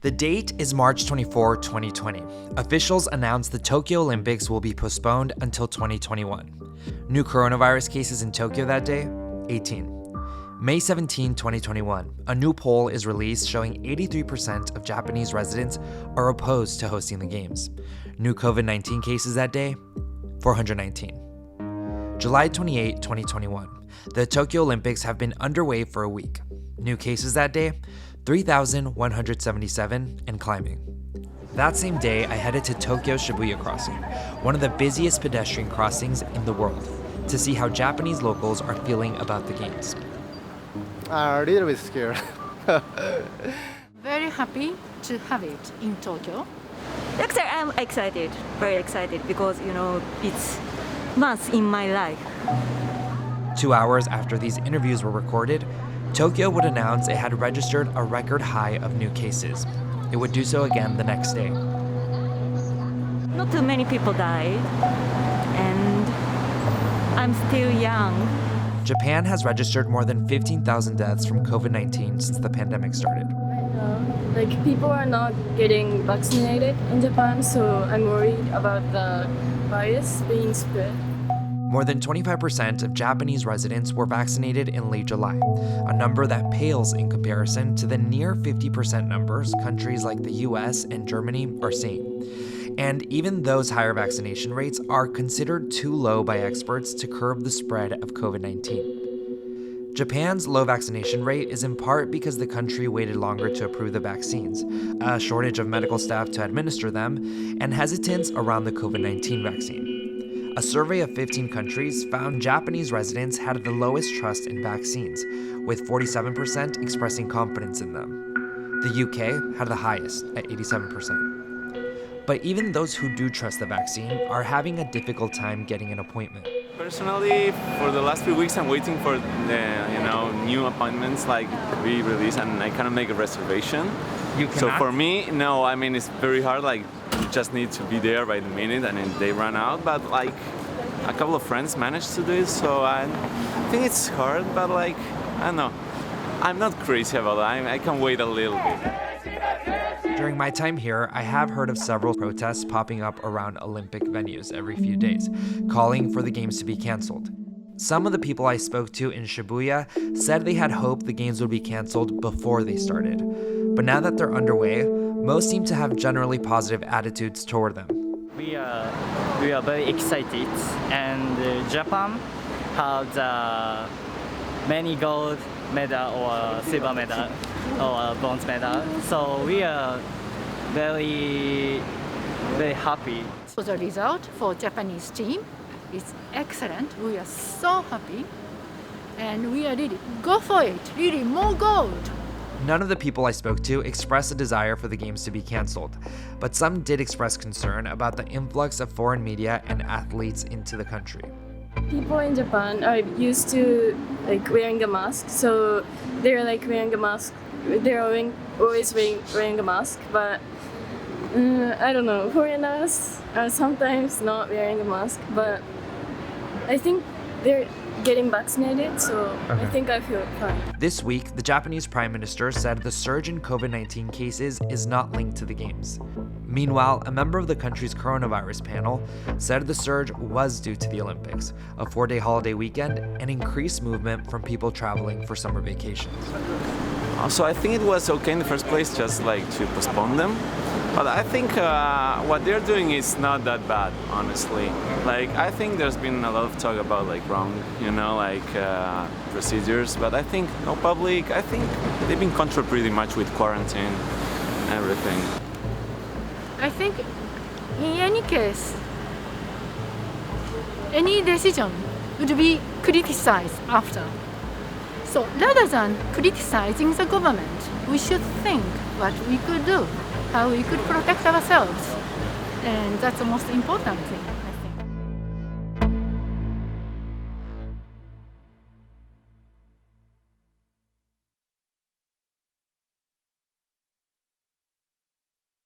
The date is March 24, 2020. Officials announced the Tokyo Olympics will be postponed until 2021. New coronavirus cases in Tokyo that day, 18. May 17, 2021, a new poll is released showing 83% of Japanese residents are opposed to hosting the games. New COVID-19 cases that day, 419. July 28, 2021, the Tokyo Olympics have been underway for a week. New cases that day, 3,177 and climbing. That same day, I headed to Tokyo's Shibuya Crossing, one of the busiest pedestrian crossings in the world, to see how Japanese locals are feeling about the games. A little bit scared. Very happy to have it in Tokyo. Actually, I'm excited, very excited, because it's once in my life. 2 hours after these interviews were recorded, Tokyo would announce it had registered a record high of new cases. It would do so again the next day. Not too many people died, and I'm still young. Japan has registered more than 15,000 deaths from COVID-19 since the pandemic started. People are not getting vaccinated in Japan, so I'm worried about the virus being spread. More than 25% of Japanese residents were vaccinated in late July, a number that pales in comparison to the near 50% numbers countries like the US and Germany are seeing. And even those higher vaccination rates are considered too low by experts to curb the spread of COVID-19. Japan's low vaccination rate is in part because the country waited longer to approve the vaccines, a shortage of medical staff to administer them, and hesitance around the COVID-19 vaccine. A survey of 15 countries found Japanese residents had the lowest trust in vaccines, with 47% expressing confidence in them. The UK had the highest at 87%. But even those who do trust the vaccine are having a difficult time getting an appointment. Personally, for the last few weeks, I'm waiting for the new appointments be released, and I cannot make a reservation. You cannot? So for me, no. I mean, it's very hard. You just need to be there by the minute, and then they run out. But a couple of friends managed to do it, so I think it's hard. But I don't know. I'm not crazy about it. I can wait a little bit. During my time here, I have heard of several protests popping up around Olympic venues every few days, calling for the games to be canceled. Some of the people I spoke to in Shibuya said they had hoped the games would be canceled before they started. But now that they're underway, most seem to have generally positive attitudes toward them. We are very excited, and Japan has many gold medal or silver medal or bronze medal. So we are very, very happy. So the result for Japanese team is excellent. We are so happy, and we are really go for it. Really more gold. None of the people I spoke to expressed a desire for the games to be canceled, but some did express concern about the influx of foreign media and athletes into the country. People in Japan are used to wearing a mask, so they're wearing a mask. They're always wearing a mask, but I don't know. Foreigners are sometimes not wearing a mask, but I think they're getting vaccinated, so I think I feel fine. This week, the Japanese Prime Minister said the surge in COVID-19 cases is not linked to the games. Meanwhile, a member of the country's coronavirus panel said the surge was due to the Olympics, a 4-day holiday weekend, and increased movement from people traveling for summer vacations. So I think it was okay in the first place, just to postpone them. But I think what they're doing is not that bad, honestly. I think there's been a lot of talk about wrong, procedures. But I think no public. I think they've been controlled pretty much with quarantine, and everything. I think in any case, any decision would be criticized after. So rather than criticizing the government, we should think what we could do, how we could protect ourselves. And that's the most important thing, I think.